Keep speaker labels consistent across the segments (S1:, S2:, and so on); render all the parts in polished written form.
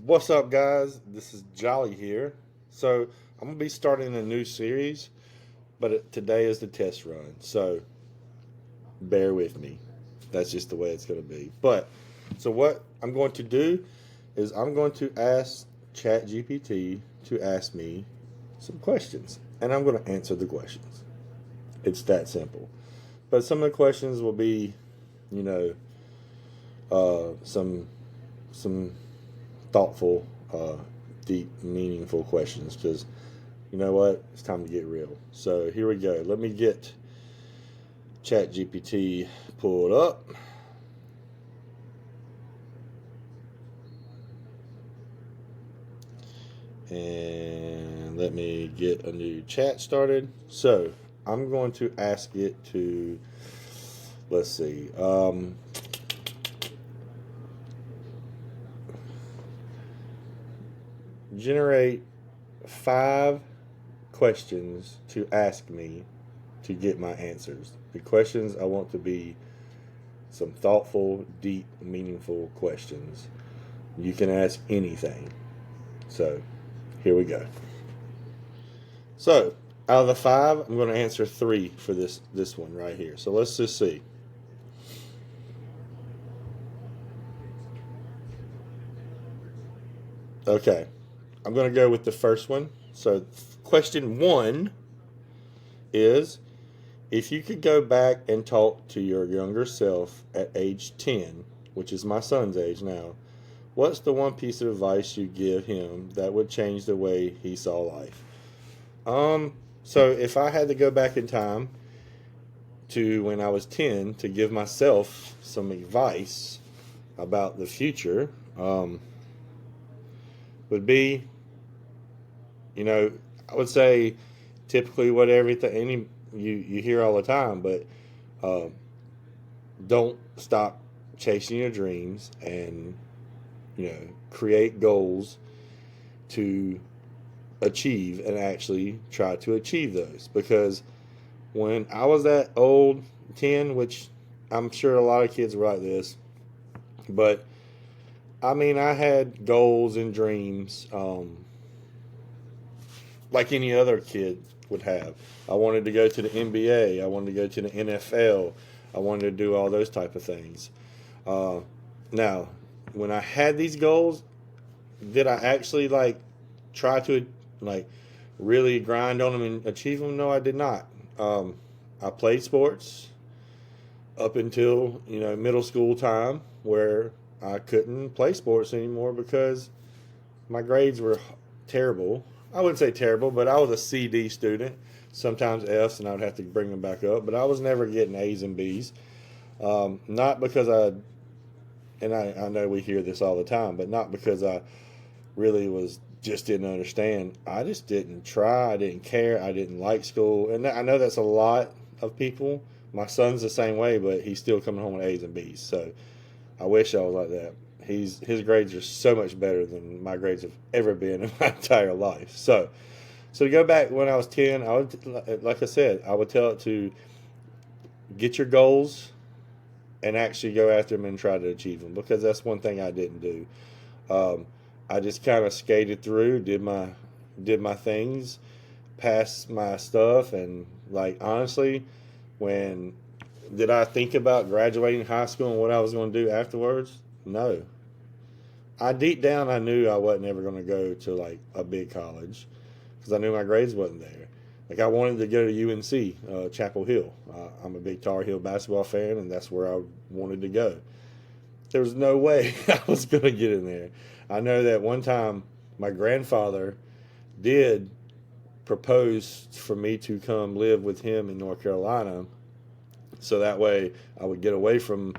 S1: What's up, guys? This is Jolly here. So, I'm going to be starting a new series, but today is the test run. So, bear with me. That's just the way it's going to be. So what I'm going to do is I'm going to ask ChatGPT to ask me some questions, and I'm going to answer the questions. It's that simple. But some of the questions will be, you know, some thoughtful, deep, meaningful questions because you know what? It's time to get real. So here we go. Let me get ChatGPT pulled up. And let me get a new chat started. So I'm going to ask it to, let's see, generate 5 questions to ask me to get my answers. The questions I want to be some thoughtful, deep, meaningful questions. You can ask anything. So here we go. So out of the 5, I'm going to answer 3 for this one right here. So let's just see. Okay, I'm going to go with the first one. So question 1 is, if you could go back and talk to your younger self at age 10, which is my son's age now, what's the one piece of advice you give him that would change the way he saw life? So if I had to go back in time to when I was 10 to give myself some advice about the future, would be, I would say typically what everything you hear all the time, but uh, don't stop chasing your dreams and create goals to achieve and actually try to achieve those. Because when I was that old, 10, which I'm sure a lot of kids were like this, but I mean, I had goals and dreams like any other kid would have. I wanted to go to the NBA. I wanted to go to the NFL. I wanted to do all those type of things. Uh, Now, when I had these goals, did I actually try to like really grind on them and achieve them? No, I did not. I played sports up until middle school time, where I couldn't play sports anymore because my grades were terrible. I wouldn't say terrible, but I was a CD student, sometimes Fs, and I would have to bring them back up. But I was never getting A's and B's. Not because I know we hear this all the time, but not because I really just didn't understand. I just didn't try. I didn't care. I didn't like school. And I know that's a lot of people. My son's the same way, but he's still coming home with A's and B's. So I wish I was like that. His grades are so much better than my grades have ever been in my entire life. So to go back when I was 10, I would, like I said, I would tell it to get your goals and actually go after them and try to achieve them, because that's one thing I didn't do. Um, I just kind of skated through, did my things, passed my stuff, and honestly, when did I think about graduating high school and what I was going to do afterwards? No. I deep down I knew I wasn't ever going to go to a big college because I knew my grades wasn't there. I wanted to go to UNC, Chapel Hill. I'm a big Tar Heel basketball fan, and that's where I wanted to go. There was no way I was going to get in there. I know that one time my grandfather did propose for me to come live with him in North Carolina, so that way I would get away from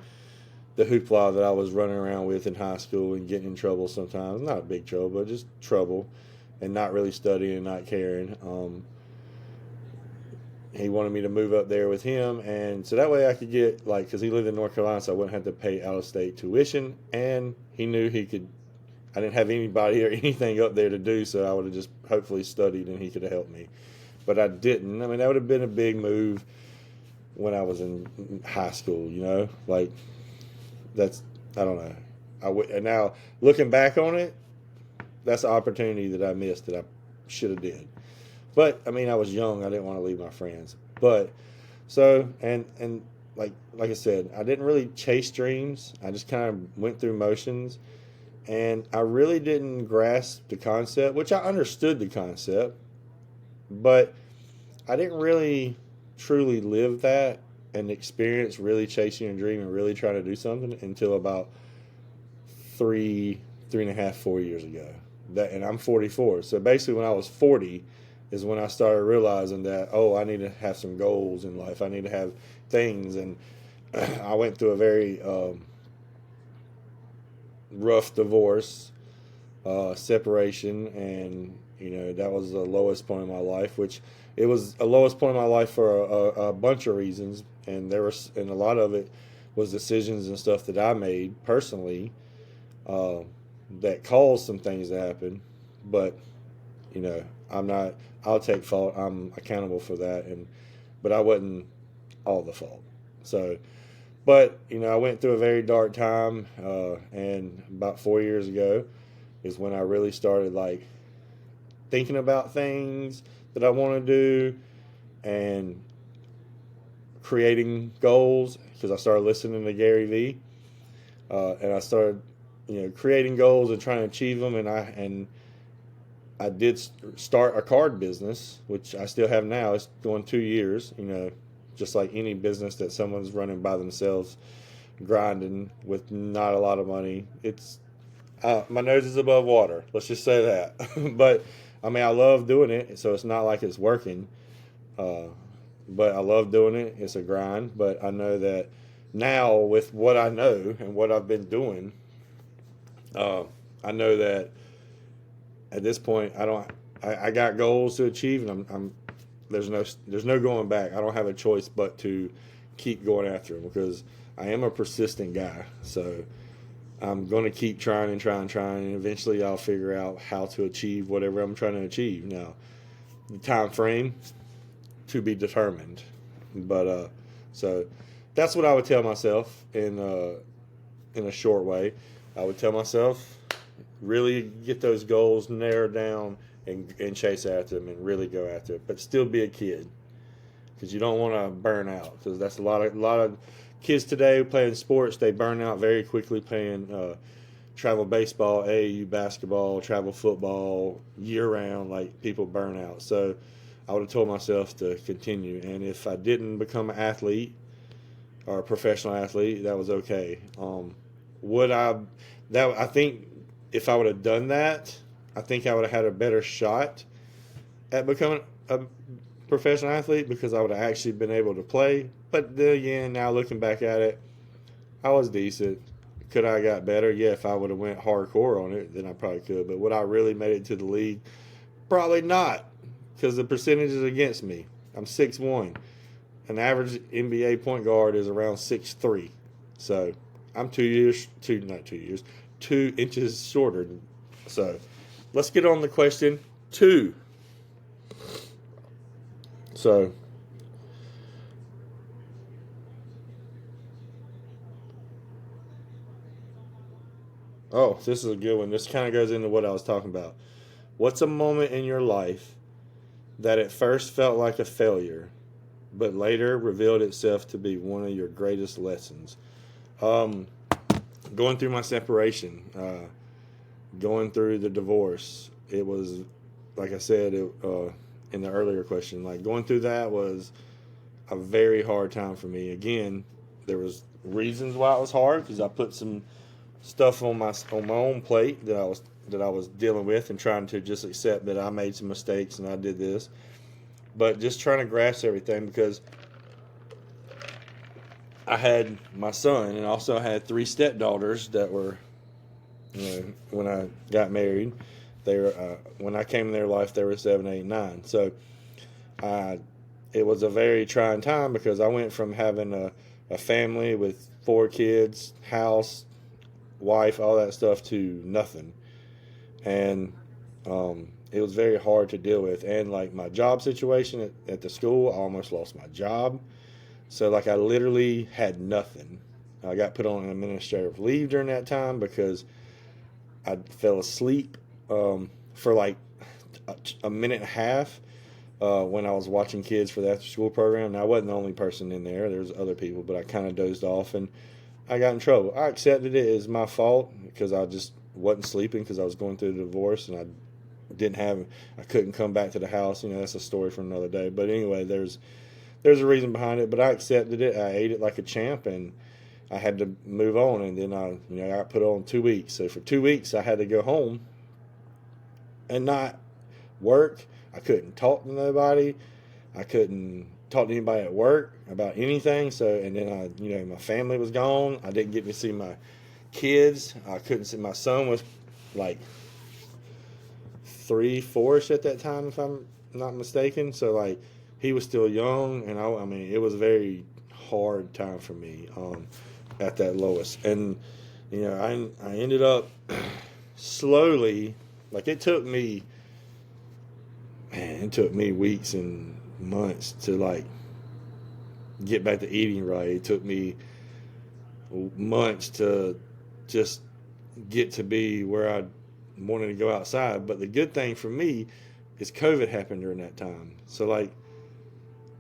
S1: the hoopla that I was running around with in high school and getting in trouble sometimes. Not big trouble, but just trouble, and not really studying and not caring. He wanted me to move up there with him, and so that way I could get because he lived in North Carolina, so I wouldn't have to pay out of state tuition, and he knew he could. I didn't have anybody or anything up there to do, so I would have just hopefully studied and he could have helped me, but I didn't. I mean, that would have been a big move when I was in high school, that's, I don't know. And now looking back on it, that's an opportunity that I missed that I should have did. But I mean, I was young. I didn't want to leave my friends. But so and like I said, I didn't really chase dreams. I just kind of went through motions, and I really didn't grasp the concept, which I understood the concept, but I didn't really truly live that and experience really chasing a dream and really trying to do something until about 3.5, 4 years ago. That, and I'm 44. So basically, when I was 40, is when I started realizing that, oh, I need to have some goals in life. I need to have things, and I went through a very rough divorce, separation, and that was the lowest point in my life. Which it was a lowest point in my life for a bunch of reasons, and a lot of it was decisions and stuff that I made personally uh, that caused some things to happen. But I'm not. I'll take fault. I'm accountable for that, but I wasn't all the fault. So, but I went through a very dark time, and about 4 years ago is when I really started like thinking about things that I want to do and creating goals because I started listening to Gary Vee, and I started creating goals and trying to achieve them, and I did start a card business, which I still have now. It's going 2 years, just like any business that someone's running by themselves, grinding with not a lot of money. It's my nose is above water. Let's just say that. But I mean, I love doing it, so it's not like it's working. Uh, but I love doing it. It's a grind. But I know that now with what I know and what I've been doing, I know that at this point I got goals to achieve, and there's no going back. I don't have a choice but to keep going after them because I am a persistent guy. So I'm going to keep trying and trying and trying, and eventually I'll figure out how to achieve whatever I'm trying to achieve. Now, the time frame to be determined, but so that's what I would tell myself in a short way. I would tell myself really get those goals narrowed down and chase after them and really go after it, but still be a kid because you don't want to burn out because that's a lot of kids today playing sports. They burn out very quickly playing travel baseball, AAU basketball, travel football year round. Like people burn out. So I would have told myself to continue. And if I didn't become an athlete or a professional athlete, that was okay. Would I? That I think if I would have done that, I think I would have had a better shot at becoming a professional athlete because I would have actually been able to play. But then again, now looking back at it, I was decent. Could I have got better? Yeah, if I would have went hardcore on it, then I probably could. But would I really made it to the league? Probably not, because the percentage is against me. I'm 6'1". An average NBA point guard is around 6'3". So I'm 2 inches shorter. So let's get on the question 2. So this is a good one. This kind of goes into what I was talking about. What's a moment in your life that at first felt like a failure, but later revealed itself to be one of your greatest lessons? Going through my separation, going through the divorce. It was, like I said in the earlier question, like going through that was a very hard time for me. Again, there was reasons why it was hard because I put some stuff on my own plate that I was dealing with and trying to just accept that I made some mistakes and I did this, but just trying to grasp everything because I had my son and also had 3 stepdaughters that were, when I got married, they were when I came in their life they were 7, 8, 9. So it was a very trying time because I went from having a family with 4 kids, house, wife, all that stuff to nothing, and it was very hard to deal with. And like my job situation at the school, I almost lost my job. So like I literally had nothing. I got put on an administrative leave during that time because I fell asleep for like a minute and a half when I was watching kids for the after school program. Now, I wasn't the only person in there. There was other people, but I kind of dozed off and I got in trouble. I accepted it as my fault because I just wasn't sleeping because I was going through the divorce and I couldn't come back to the house. That's a story for another day. But anyway, there's a reason behind it, but I accepted it. I ate it like a champ, and I had to move on. And then I got put on 2 weeks. So for 2 weeks, I had to go home and not work. I couldn't talk to nobody. I couldn't talk to anybody at work about anything. So, and then my family was gone. I didn't get to see my kids. I couldn't see my son was like 3, 4-ish at that time, if I'm not mistaken. So like he was still young, and I mean it was a very hard time for me at that lowest. And I ended up slowly, like it took me weeks and months to like get back to eating right. It took me months to just get to be where I wanted to go outside. But the good thing for me is COVID happened during that time. So like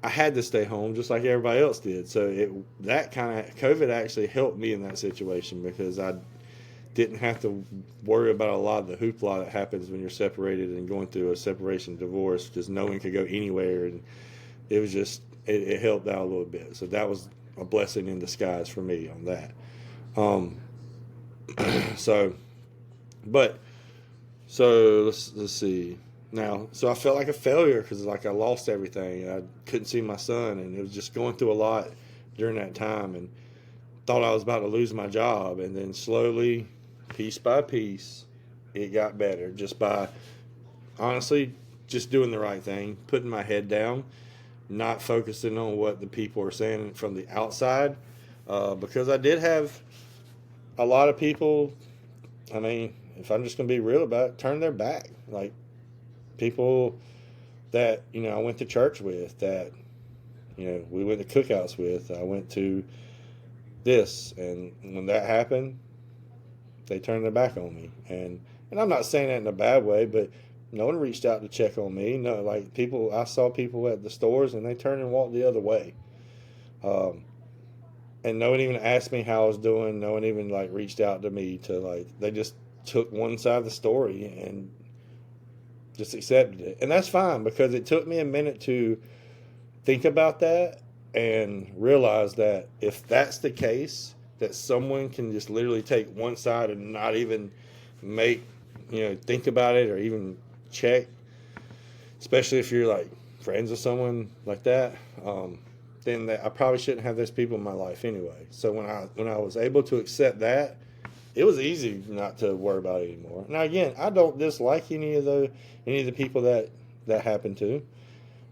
S1: I had to stay home just like everybody else did. So that kind of COVID actually helped me in that situation because I didn't have to worry about a lot of the hoopla that happens when you're separated and going through a separation divorce because no one could go anywhere. And it was just, it helped out a little bit. So that was a blessing in disguise for me on that. So let's see. Now, so I felt like a failure because like I lost everything. I couldn't see my son, and it was just going through a lot during that time, and thought I was about to lose my job. And then slowly, piece by piece, it got better just by honestly just doing the right thing, putting my head down, not focusing on what the people are saying from the outside, because I did have a lot of people. I mean, if I'm just going to be real about it, turn their back. Like people that, I went to church with, that, we went to cookouts with, I went to this. And when that happened, they turned their back on me. And I'm not saying that in a bad way, but no one reached out to check on me. No, like I saw people at the stores and they turned and walked the other way. And no one even asked me how I was doing. No one even like reached out to me to like, they just took one side of the story and just accepted it. And that's fine because it took me a minute to think about that and realize that if that's the case, that someone can just literally take one side and not even think about it or even check, especially if you're like friends with someone like that, then I probably shouldn't have those people in my life anyway. So when I was able to accept that, it was easy not to worry about it anymore. Now again, I don't dislike any of the people that happened to.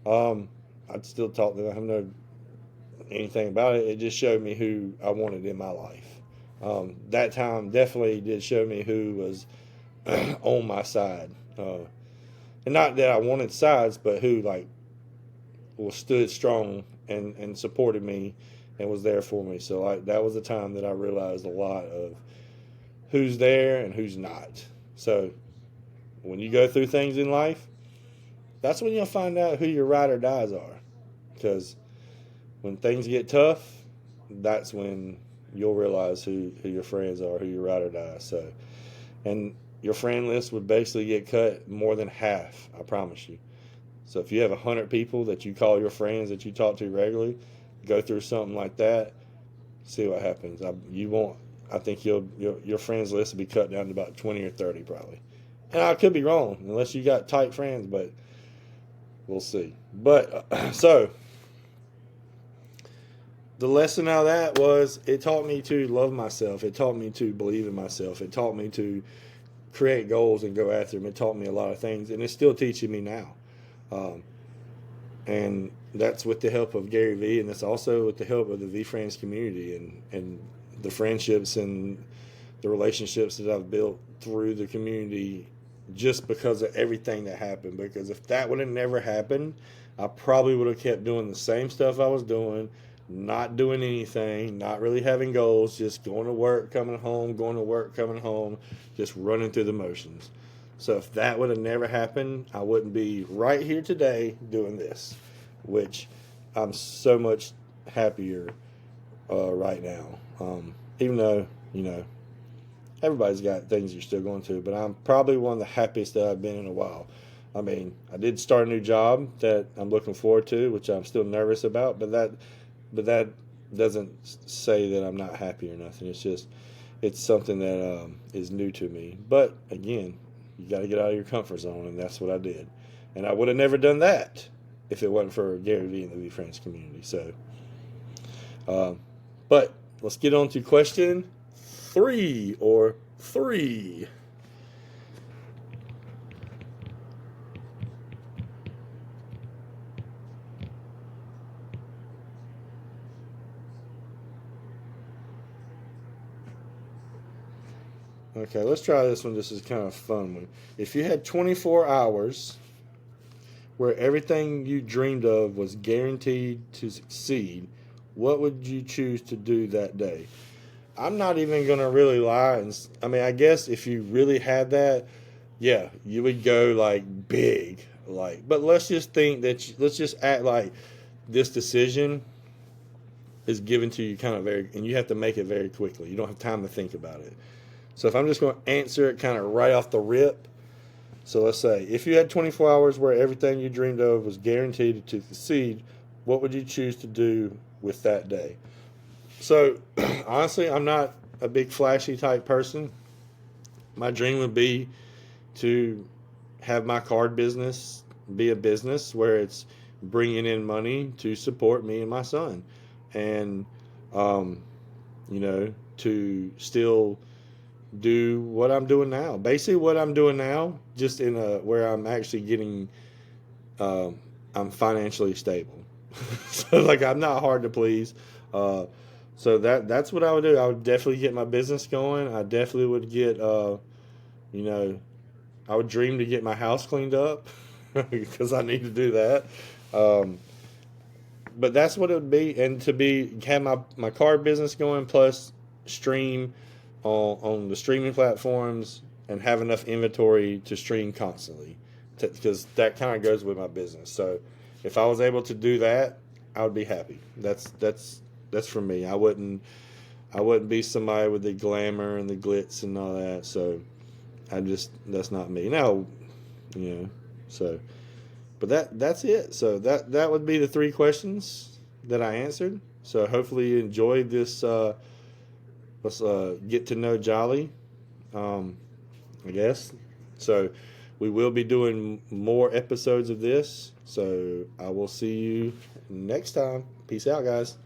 S1: I'd still talk to them. I don't know anything about it. It just showed me who I wanted in my life. That time definitely did show me who was on my side. And not that I wanted sides, but who like stood strong and supported me and was there for me. So like that was the time that I realized a lot of who's there and who's not. So when you go through things in life, that's when you'll find out who your ride or dies are. Because when things get tough, that's when you'll realize who your friends are, who your ride or die. So, and your friend list would basically get cut more than half, I promise you. So if you have 100 people that you call your friends that you talk to regularly, go through something like that, see what happens. I think your friends list will be cut down to about 20 or 30 probably. And I could be wrong unless you got tight friends, but we'll see. But so the lesson out of that was it taught me to love myself. It taught me to believe in myself. It taught me to create goals and go after them. It taught me a lot of things, and it's still teaching me now. And that's with the help of Gary Vee, and that's also with the help of the V Friends community and the friendships and the relationships that I've built through the community just because of everything that happened. Because if that would have never happened, I probably would have kept doing the same stuff I was doing, not doing anything, not really having goals, just going to work, coming home, going to work, coming home, just running through the motions. So if that would have never happened, I wouldn't be right here today doing this, which I'm so much happier right now. Even though, everybody's got things you're still going through, but I'm probably one of the happiest that I've been in a while. I mean, I did start a new job that I'm looking forward to, which I'm still nervous about, but that doesn't say that I'm not happy or nothing. It's something that is new to me. But again, you got to get out of your comfort zone, and that's what I did. And I would have never done that if it wasn't for Gary Vee and the Vee Friends community. So, but let's get on to question 3 or 3. Okay, let's try this one. This is kind of a fun one. If you had 24 hours where everything you dreamed of was guaranteed to succeed, what would you choose to do that day? I'm not even going to really lie. I mean, I guess if you really had that, yeah, you would go like big. But let's just think that, let's just act like this decision is given to you kind of and you have to make it very quickly. You don't have time to think about it. So if I'm just going to answer it kind of right off the rip, so let's say if you had 24 hours where everything you dreamed of was guaranteed to succeed, what would you choose to do with that day? So honestly, I'm not a big flashy type person. My dream would be to have my card business be a business where it's bringing in money to support me and my son, and to still do what I'm doing now. Basically, what I'm doing now, just in a where I'm actually getting, I'm financially stable. So like I'm not hard to please. So that's what I would do. I would definitely get my business going. I definitely would get, I would dream to get my house cleaned up because I need to do that. Um, but that's what it would be, and to have my car business going plus stream on the streaming platforms and have enough inventory to stream constantly, because that kind of goes with my business. So if I was able to do that, I would be happy. That's for me. I wouldn't be somebody with the glamour and the glitz and all that. So that's not me. Now, so. But that's it. So that would be the 3 questions that I answered. So hopefully you enjoyed this. Let's get to know Jolly, I guess. So we will be doing more episodes of this. So I will see you next time. Peace out, guys.